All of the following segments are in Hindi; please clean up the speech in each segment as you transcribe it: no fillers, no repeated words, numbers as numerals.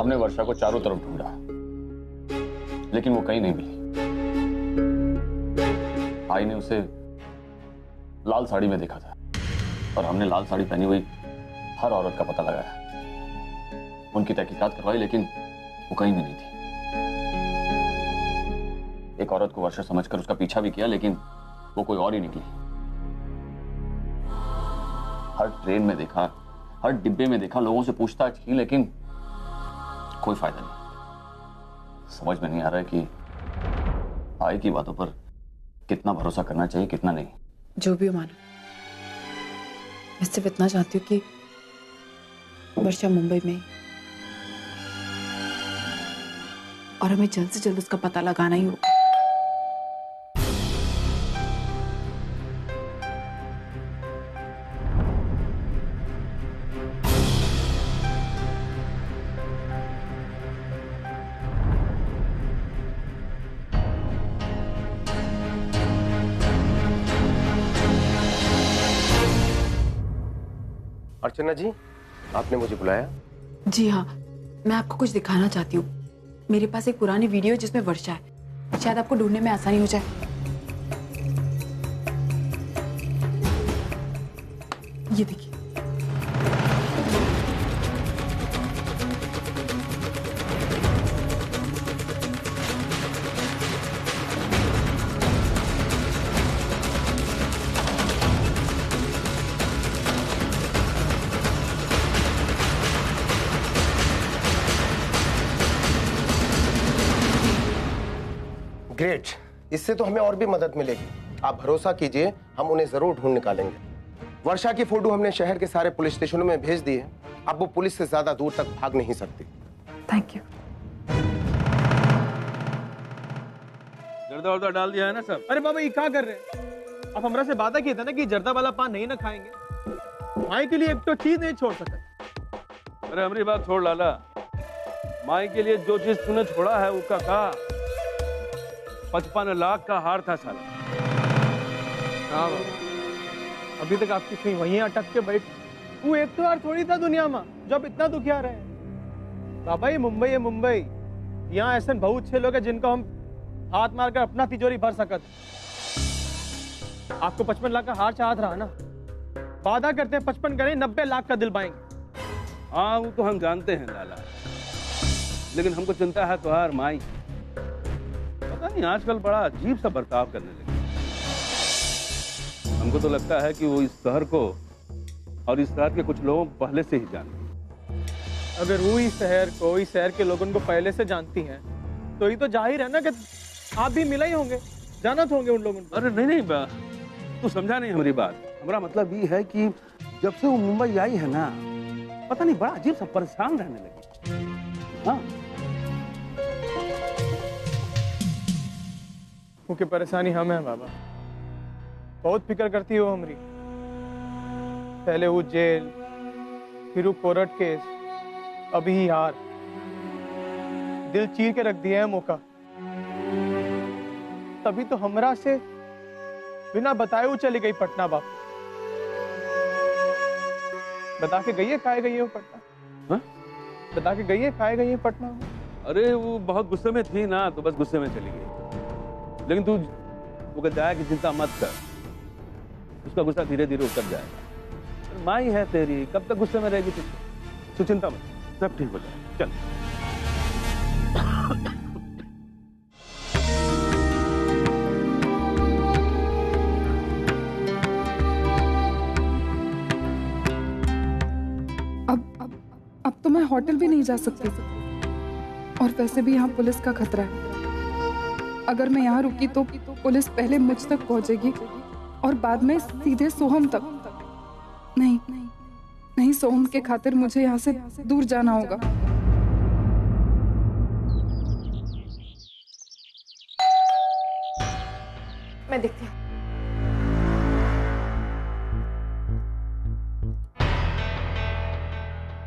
हमने वर्षा को चारों तरफ ढूंढा, लेकिन वो कहीं नहीं मिली। भाई ने उसे लाल साड़ी में देखा था और हमने लाल साड़ी पहनी हुई हर औरत का पता लगाया, उनकी तहकीकात करवाई, लेकिन वो कहीं भी नहीं थी। एक औरत को वर्षा समझकर उसका पीछा भी किया, लेकिन वो कोई और ही निकली। हर ट्रेन में देखा, हर डिब्बे में देखा, लोगों से पूछताछ की, लेकिन कोई फायदा नहीं। समझ में नहीं आ रहा है कि भाई की बातों पर कितना भरोसा करना चाहिए, कितना नहीं। जो भी हो मानो, मैं सिर्फ इतना चाहती हूँ कि वर्षा मुंबई में, और हमें जल्द से जल्द उसका पता लगाना ही होगा। अर्चना जी, आपने मुझे बुलाया? जी हाँ, मैं आपको कुछ दिखाना चाहती हूँ। मेरे पास एक पुरानी वीडियो है जिसमें वर्षा है, शायद आपको ढूंढने में आसानी हो जाए। ये देखिए। ग्रेट, इससे तो हमें और भी मदद मिलेगी। आप भरोसा कीजिए, हम उन्हें जरूर ढूंढ निकालेंगे। वर्षा की फोटो हमने शहर के सारे पुलिस स्टेशनों में भेज दी है। अब वो पुलिस से ज्यादा दूर तक भाग नहीं सकती। Thank you. जर्दा वर्दा डाल दिया है ना सब? अरे बाबा, ये क्या कर रहे हैं? आप हमरा से वादा किया था ना कि जर्दा वाला पान नहीं ना खाएंगे। माई के लिए एक तो चीज नहीं छोड़ सकते। अरे हमारी बात छोड़ लाला, माई के लिए जो चीज तूने छोड़ा है उसका का 55 लाख का हार था साला। हाँ बाबा, अभी तक आपकी सुई वहीं अटक के बैठ। वो एक तो यार थोड़ी था दुनिया में जब इतना दुखिया रहे। बाबा ये मुंबई है, मुंबई। यहाँ ऐसे बहुत से लोग हैं जिनको हम हाथ मारकर अपना तिजोरी भर सकते। आपको 55 लाख का हार चाहत रहा ना, वादा करते हैं 55 करें 90 लाख का दिलवाएंगे। हाँ वो तो हम जानते हैं लाला, लेकिन हमको चिंता है तुम्हार माई। पता नहीं आजकल बड़ा अजीब सा बर्ताव करने लगे। हमको तो लगता है कि वो इस शहर को और इस शहर के कुछ लोगों को पहले से ही जानती। अगर वो इस शहर को, इस शहर के लोगों को पहले से जानती हैं, तो ये तो जाहिर है ना कि आप भी मिले ही होंगे, जानत होंगे उन लोगों को। अरे नहीं नहीं, तू समझा नहीं हमारी बात। हमारा मतलब ये है कि जब से वो मुंबई आई है ना, पता नहीं बड़ा अजीब सा परेशान रहने लगी। हाँ, क्योंकि परेशानी हमें है बाबा, बहुत फिक्र करती हो हमारी। पहले वो जेल, फिर वो कोर्ट केस, अभी ही हार। दिल चीर के रख दिया है मौका। तभी तो हमरा से बिना बताए वो चली गई पटना। बाप बता के गई है खाए गई है वो पटना। हाँ? बता के गई है खाए गई है पटना। अरे वो बहुत गुस्से में थी ना, तो बस गुस्से में चली गई। लेकिन तू वो गजाया की चिंता मत कर, उसका गुस्सा धीरे धीरे उतर जाएगा। माई है तेरी, कब तक गुस्से में रहेगी तू चिंता मत, सब ठीक हो जाएगा। चल। अब तो मैं होटल भी नहीं जा सकती, और वैसे भी यहाँ पुलिस का खतरा है। अगर मैं यहाँ रुकी तो पुलिस पहले मुझ तक पहुंचेगी और बाद में सीधे सोहम तक। नहीं नहीं, सोहम के खातिर मुझे यहाँ से दूर जाना होगा। मैं देखती हूँ।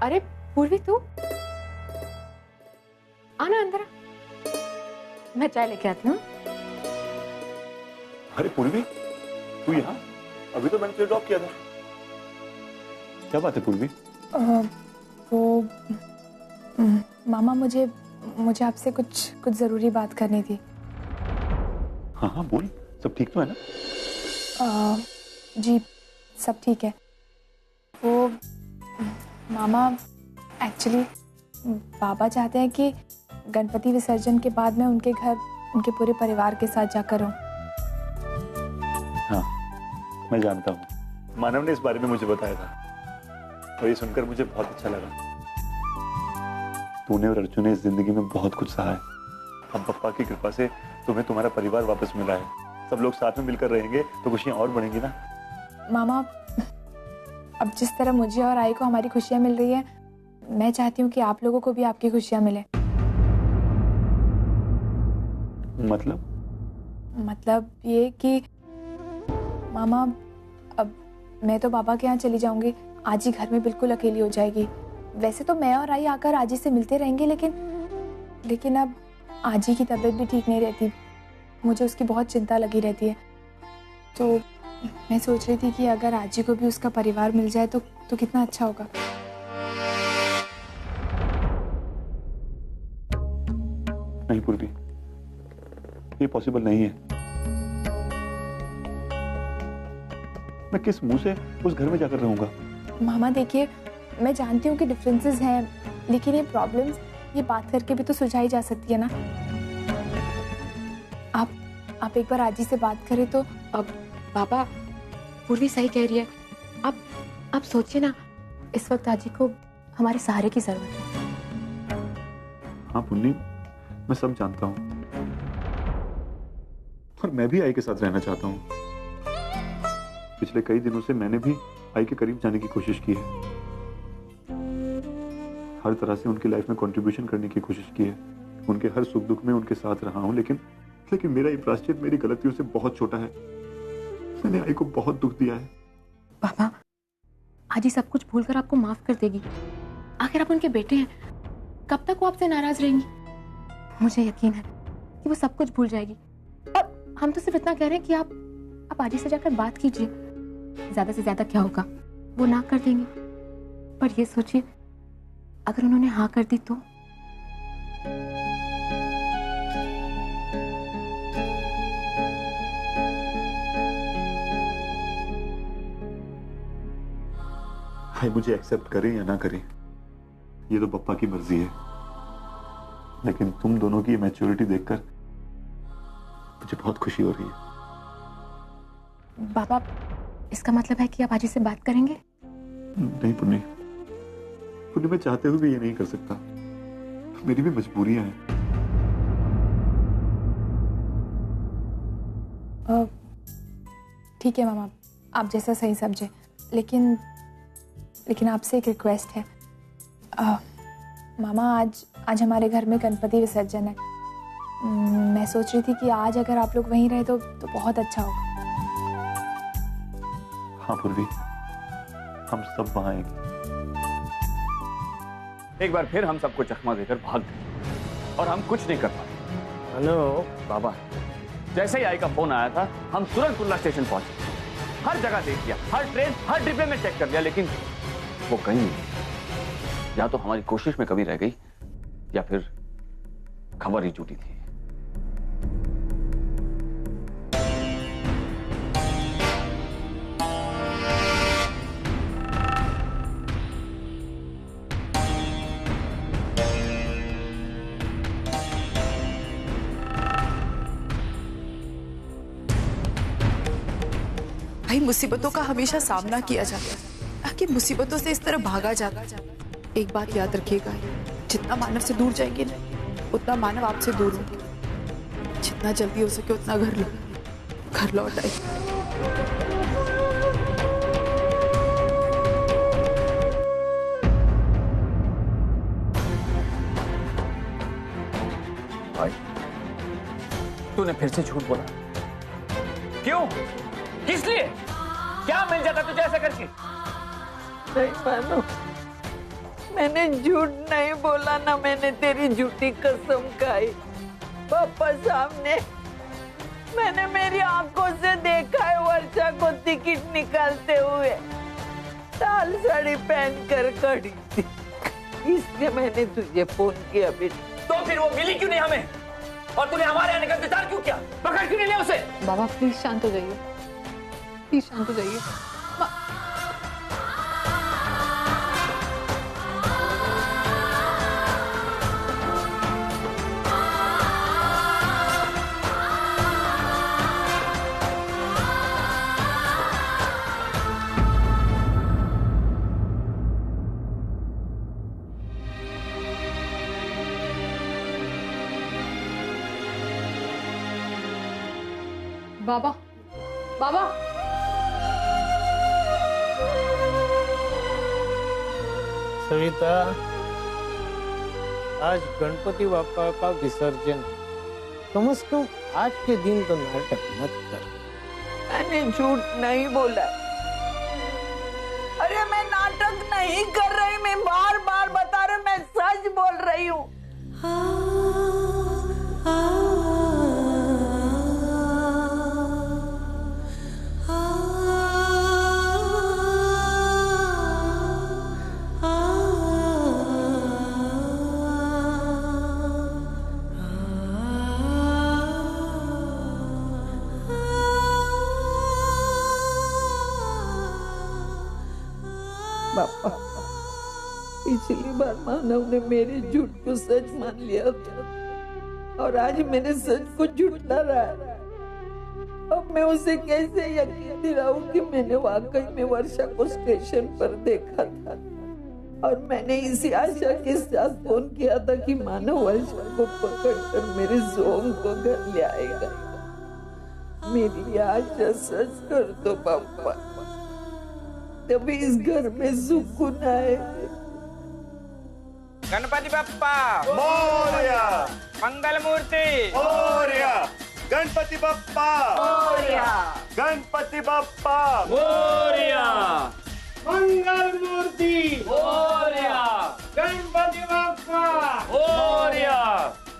अरे पूर्वी, तू आना अंदर आ। मैं चाय लेके आती हूँ। अरे पूर्वी, तू यहाँ? अभी तो मैंने तुझे ड्रॉप किया था। क्या बात है पूर्वी? वो मामा मुझे आपसे कुछ ज़रूरी बात करनी थी। हाँ हाँ बोल, सब ठीक तो है ना? जी सब ठीक है। वो मामा एक्चुअली बाबा चाहते हैं कि गणपति विसर्जन के बाद मैं उनके घर उनके पूरे परिवार के साथ जाकर रहूं। हाँ मैं जानता हूँ, मानव ने इस बारे में मुझे बताया था और ये सुनकर मुझे बहुत अच्छा लगा। तूने और अर्जुन ने इस जिंदगी में बहुत कुछ सहा है। अब पप्पा की कृपा से तुम्हें तुम्हारा परिवार वापस मिला है। सब लोग साथ में मिलकर रहेंगे तो खुशियां और बढ़ेंगी ना। मामा अब जिस तरह मुझे और आई को हमारी खुशियां मिल रही है, मैं चाहती हूँ कि आप लोगों को भी आपकी खुशियां मिले। मतलब ये कि मामा अब मैं तो पापा के यहाँ चली जाऊंगी, आजी घर में बिल्कुल अकेली हो जाएगी। वैसे तो मैं और आई आकर आजी से मिलते रहेंगे, लेकिन अब आजी की तबीयत भी ठीक नहीं रहती, मुझे उसकी बहुत चिंता लगी रहती है। तो मैं सोच रही थी कि अगर आजी को भी उसका परिवार मिल जाए तो कितना अच्छा होगा। नहीं पूर्वी, ये पॉसिबल नहीं है। मैं किस मुंह से उस घर में जाकर रहूंगा? मामा देखिए, मैं जानती हूँ कि डिफरेंसेस हैं, लेकिन ये प्रॉब्लम्स ये बात करके भी तो सुलझाई जा सकती है ना। आप एक बार आजी से बात करें तो। अब पापा पूर्वी सही कह रही है। अब सोचिए ना, इस वक्त आजी को हमारे सहारे की जरूरत है। हाँ पुन्नी, मैं सब जानता हूँ और मैं भी आई के साथ रहना चाहता हूँ। पिछले कई दिनों से मैंने भी आई के करीब जाने की कोशिश की है, हर तरह से उनकी लाइफ में कंट्रीब्यूशन करने की कोशिश की है, उनके हर सुख दुख में उनके साथ रहा हूं, लेकिन मेरा ये प्रायश्चित मेरी गलतियों से बहुत छोटा है। मैंने आई को बहुत दुख दिया है। पापा आजी सब कुछ भूलकर आपको माफ कर देगी। आखिर आप उनके बेटे हैं, कब तक वो आपसे नाराज रहेंगी? मुझे यकीन है कि वो सब कुछ भूल जाएगी। अब हम तो सिर्फ इतना कह रहे हैं कि आप आजी से जाकर बात कीजिए। ज्यादा से ज्यादा क्या होगा, वो ना कर देंगे। पर ये सोचिए, अगर उन्होंने हाँ कर दी तो? हाय, मुझे एक्सेप्ट करें या ना करें ये तो पप्पा की मर्जी है, लेकिन तुम दोनों की मैच्योरिटी देखकर मुझे बहुत खुशी हो रही है। पापा इसका मतलब है कि आप आजी से बात करेंगे? नहीं पुन्नी, मैं चाहते हुए भी ये नहीं कर सकता, मेरी भी मजबूरियां हैं। ठीक है मामा, आप जैसा सही समझे, लेकिन आपसे एक रिक्वेस्ट है। मामा आज हमारे घर में गणपति विसर्जन है। मैं सोच रही थी कि आज अगर आप लोग वहीं रहे तो बहुत अच्छा होगा। हाँ पूर्वी, हम सब वहां आएंगे। एक बार फिर हम सबको चकमा देकर भाग गए और हम कुछ नहीं कर पाए। हेलो बाबा, जैसे ही आई का फोन आया था, हम तुरंत कुल्ला स्टेशन पहुंचे। हर जगह देख लिया, हर ट्रेन, हर डिब्बे में चेक कर लिया, लेकिन वो कहीं नहीं। या तो हमारी कोशिश में कमी रह गई या फिर खबर ही झूठी थी। भाई मुसीबतों का हमेशा सामना किया जाता है, ताकि मुसीबतों से इस तरह भागा जाता। एक बात याद रखिएगा, जितना मानव से दूर जाएंगे ना, उतना मानव आपसे दूर होंगे। जितना जल्दी हो सके उतना घर लौट आए। भाई, तूने फिर से झूठ बोला। क्यों? किस लिए? क्या मिल जाता तुझे ऐसा करके? नहीं मानो, मैंने झूठ नहीं बोला ना, मैंने तेरी झूठी कसम खाई। पापा सामने मैंने मेरी आंखों से देखा है वर्षा को टिकट निकालते हुए, लाल साड़ी पहनकर खड़ी थी। इसलिए मैंने तुझे फोन किया बेटा। तो फिर वो मिली क्यों नहीं हमें? और तूने हमारे आने का इंतजार क्यों किया? पकड़ क्यों नहीं लिया उसे? बाबा प्लीज शांत हो जाइए, प्लीज शांत हो जाइए। बाबा, बाबा, सविता, आज गणपति बापा का विसर्जन, कम से कम आज के दिन तो नाटक मत कर। मैंने झूठ नहीं बोला। अरे मैं नाटक नहीं कर रही, मैं बार बार बता रही, मैं सच बोल रही हूँ। पापा, पिछली बार मानव ने मेरे झूठ को सच मान लिया था और आज मेरे सच को झूठला रहा है। अब मैं उसे कैसे यकीन दिलाऊं कि मैंने वाकई में वर्षा को स्टेशन पर देखा था और मैंने इसी आशा के साथ फोन किया था कि मानव वर्षा को पकड़कर मेरे जोम को घर ले आएगा। मेरी आशा सच कर दो पापा, तभी इस घर में सुकून आए। गणपति बप्पा मोरया, मंगल मूर्ति मोरया, गणपति बप्पा मोरया, गणपति बप्पा मोरया, मंगल मूर्ति मोरया, गणपति बप्पा मोरया,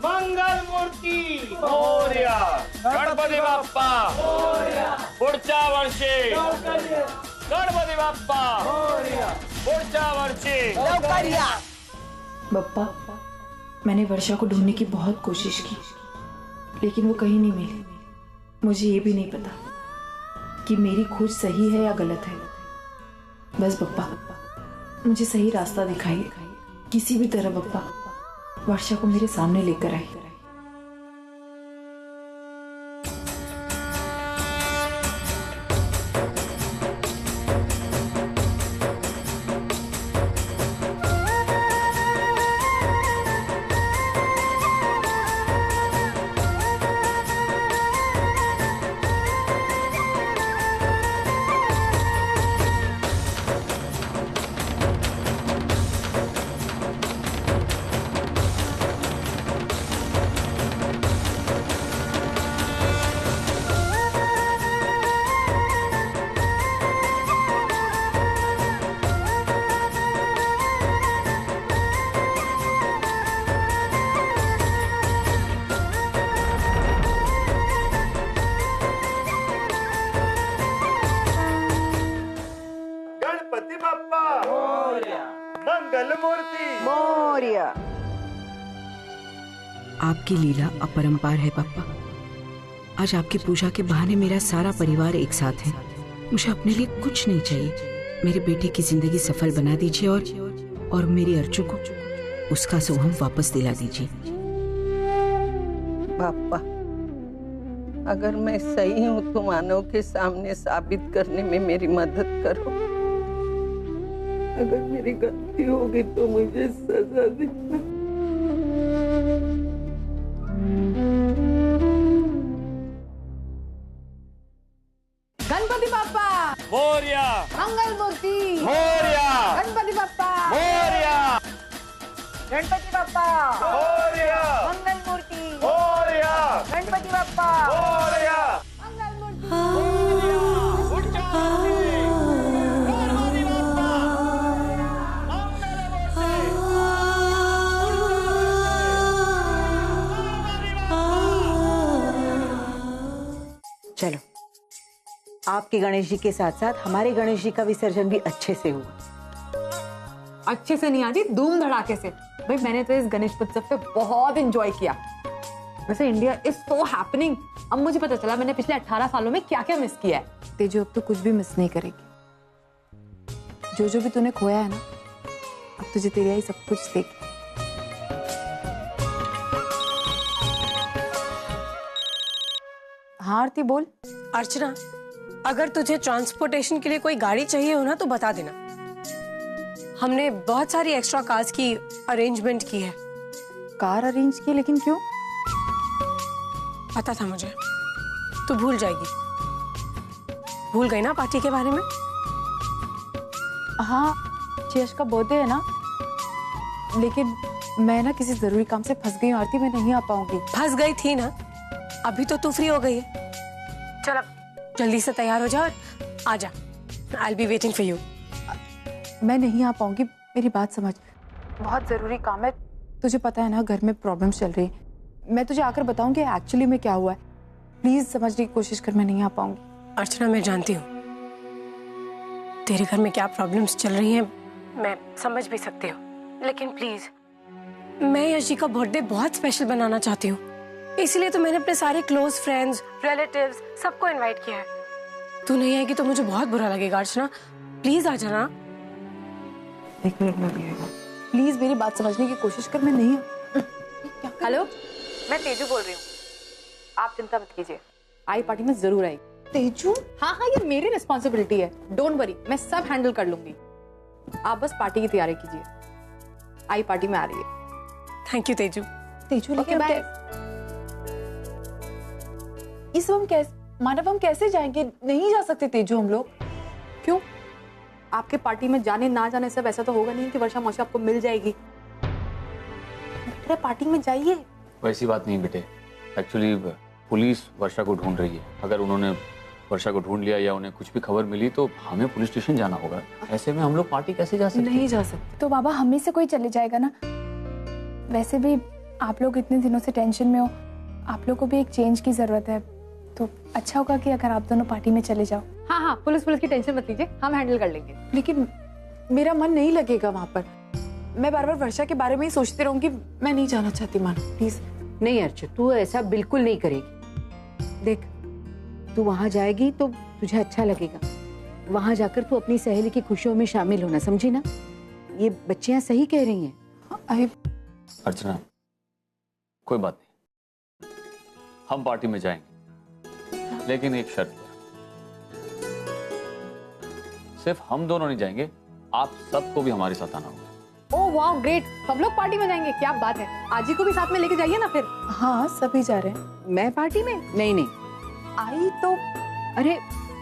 मंगल मूर्ति मोरया, गणपति बाप्पा पुढच्या वर्षी गणपति बाप्पा पुढच्या वर्षी। बप्पा, मैंने वर्षा को ढूंढने की बहुत कोशिश की, लेकिन वो कहीं नहीं मिली। मुझे ये भी नहीं पता कि मेरी खोज सही है या गलत है। बस बप्पा, मुझे सही रास्ता दिखाइए, किसी भी तरह बप्पा वर्षा को मेरे सामने लेकर आए। मंगल मूर्ति मोरया। आपकी लीला अपरंपार है पापा। आज आपकी पूजा के बहाने मेरा सारा परिवार एक साथ है। मुझे अपने लिए कुछ नहीं चाहिए। मेरे बेटे की जिंदगी सफल बना दीजिए और मेरी अर्चू को उसका सोहम वापस दिला दीजिए। पापा, अगर मैं सही हूँ तो मानव के सामने साबित करने में मेरी मदद करो। अगर मेरी गलती होगी तो मुझे सजा देना। गणपति बाप्पा मोरया, मंगल मूर्ति मोरया, गणपति बाप्पा मोरया, गणपति बाप्पा मोरया, मंगल मूर्ति मोरया, गणपति बाप्पा मोरया, मंगल मूर्ति चलो, आपके गणेश जी के साथ साथ हमारे गणेश जी का विसर्जन भी अच्छे से हुआ। अच्छे से नहीं आती, धूम धड़ाके से। भाई मैंने तो इस गणेश उत्सव पे बहुत एंजॉय किया। वैसे इंडिया इज सो हैपनिंग। अब मुझे पता चला मैंने पिछले 18 सालों में क्या क्या मिस किया है। तेजू अब तो कुछ भी मिस नहीं करेगी। जो भी तूने खोया है ना, अब तुझे तेरी आई सब कुछ देगी। हाँ आरती बोल। अर्चना, अगर तुझे ट्रांसपोर्टेशन के लिए कोई गाड़ी चाहिए हो ना तो बता देना। हमने बहुत सारी एक्स्ट्रा कार्स की अरेंजमेंट की है। कार अरेंज की, लेकिन क्यों? पता था मुझे, तू भूल जाएगी। भूल गई ना पार्टी के बारे में? हाँ, यश का बर्थडे है ना, लेकिन मैं ना किसी जरूरी काम से फंस गई हूँ आरती, मैं नहीं आ पाऊंगी। फंस गई थी ना, अभी तो तू फ्री हो गई है। चल अब जल्दी से तैयार हो जा और आ जा। I'll be waiting for you। मैं नहीं आ पाऊंगी, मेरी बात समझ। बहुत जरूरी काम है, तुझे पता है ना घर में प्रॉब्लम चल रही। मैं तुझे आकर बताऊंगी एक्चुअली में क्या हुआ है। प्लीज समझने की कोशिश कर, मैं नहीं आ पाऊंगी। अर्चना, मैं जानती हूँ तेरे घर में क्या प्रॉब्लम्स चल रही हैं, मैं समझ भी सकती हूँ, लेकिन प्लीज मैं यश जी का बर्थडे बहुत स्पेशल बनाना चाहती हूँ। इसलिए तो मैंने अपने सारे क्लोज फ्रेंड्स, रिलेटिव्स सबको इनवाइट किया है। तू नहीं आएगी तो मुझे बहुत बुरा लगेगा। अर्चना प्लीज आ जाना। एक मिनट में भी आएगा। प्लीज मेरी बात समझने की कोशिश कर, मैं नहीं। हेलो, मैं तेजू बोल रही हूँ। आप चिंता मत कीजिए, आई पार्टी में जरूर आएगी। तेजू? हाँ हाँ, ये मेरी रिस्पॉन्सिबिलिटी है, डोंट वरी, मैं सब हैंडल कर लूंगी। आप बस पार्टी की तैयारी कीजिए, आई पार्टी में आ रही है। Thank you Tezu. तेजू लेकिन बाय। इस हम कैसे मानव, हम कैसे जाएंगे? नहीं जा सकते तेजू हम लोग। क्यों? आपके पार्टी में जाने ना जाने सब ऐसा तो होगा नहीं कि वर्षा मौसी आपको मिल जाएगी। बेटे पार्टी में जाइए। वैसी बात नहीं बेटे, एक्चुअली पुलिस वर्षा को ढूंढ रही है। अगर उन्होंने वर्षा को ढूंढ लिया या उन्हें कुछ भी खबर मिली तो हमें पुलिस स्टेशन जाना होगा। ऐसे में हम लोग पार्टी कैसे जा सकते? नहीं जा सकते। तो बाबा हम में से कोई चले जाएगा ना। वैसे भी आप लोग इतने दिनों से टेंशन में हो, आप लोग को भी एक चेंज की जरूरत है, तो अच्छा होगा कि अगर आप दोनों पार्टी में चले जाओ। हाँ हाँ, पुलिस की टेंशन मत लीजिए, हम हैंडल कर लेंगे। लेकिन मेरा मन नहीं लगेगा वहां पर। मैं बार बार वर्षा के बारे में ही सोचती रहूंगी। मैं नहीं जाना चाहती मान, प्लीज। नहीं अर्चना, तू ऐसा बिल्कुल नहीं करेगी। देख, तू वहां जाएगी तो तुझे अच्छा लगेगा। वहां जाकर तू अपनी सहेली की खुशियों में शामिल होना, समझी ना? ये बच्चियां सही कह रही हैं। अर्चना, कोई बात नहीं, हम पार्टी में जाएंगे, लेकिन एक शर्त पर। सिर्फ हम दोनों नहीं जाएंगे, आप सबको भी हमारे साथ आना होगा। ओह वाह, ग्रेट, सब लोग पार्टी में जाएंगे, क्या बात है। आजी को भी साथ में लेके जाइए ना फिर। हाँ, सभी जा रहे हैं। मैं पार्टी में? नहीं नहीं। आई तो अरे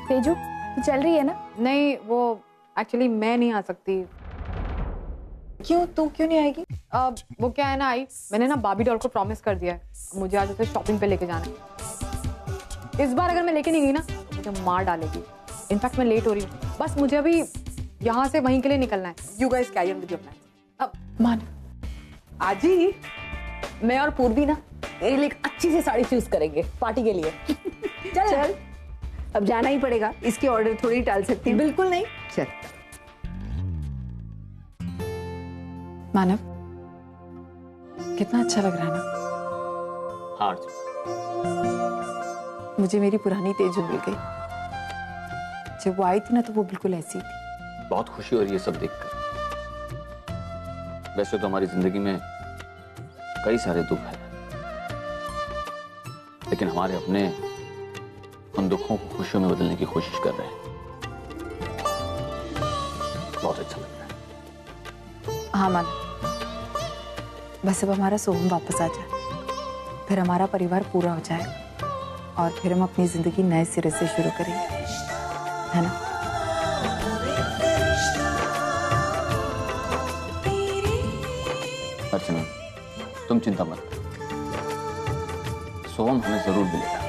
तेजू, तू चल रही है ना? नहीं, वो एक्चुअली मैं नहीं आ सकती। क्यों? तू क्यों नहीं आएगी? वो क्या है ना आई, मैंने ना बाबी डॉल को प्रॉमिस कर दिया है, मुझे आज उसे शॉपिंग पे लेके जाना है। इस बार अगर मैं लेके नहीं गई ना तो मुझे मार डालेगी। इनफैक्ट मैं लेट हो रही हूँ, बस मुझे अभी यहाँ से वहीं के लिए निकलना है। You guys carry on with your plan. अब मान आजी, मैं और पूर्वी ना तेरे लिए एक अच्छी सी साड़ी चूज करेंगे पार्टी के लिए। चल, अब जाना ही पड़ेगा, इसके ऑर्डर थोड़ी टाल सकती हूँ। बिल्कुल नहीं। चल। मानव, कितना अच्छा लग रहा है ना? हाँ, मुझे मेरी पुरानी तेजू मिल गई। जब वो आई थी ना तो वो बिल्कुल ऐसी थी। बहुत खुशी हो रही है सब देखकर। वैसे तो हमारी जिंदगी में कई सारे दुख हैं, लेकिन हमारे अपने उन दुखों को खुशियों में बदलने की कोशिश कर रहे हैं। बहुत अच्छा लग रहा है। हाँ मानव, बस अब हमारा सोहम वापस आ जाए, फिर हमारा परिवार पूरा हो जाए और फिर हम अपनी जिंदगी नए सिरे से शुरू करेंगे, है ना? अर्चना, तुम चिंता मत करो, सोहम हमें जरूर मिलेगा।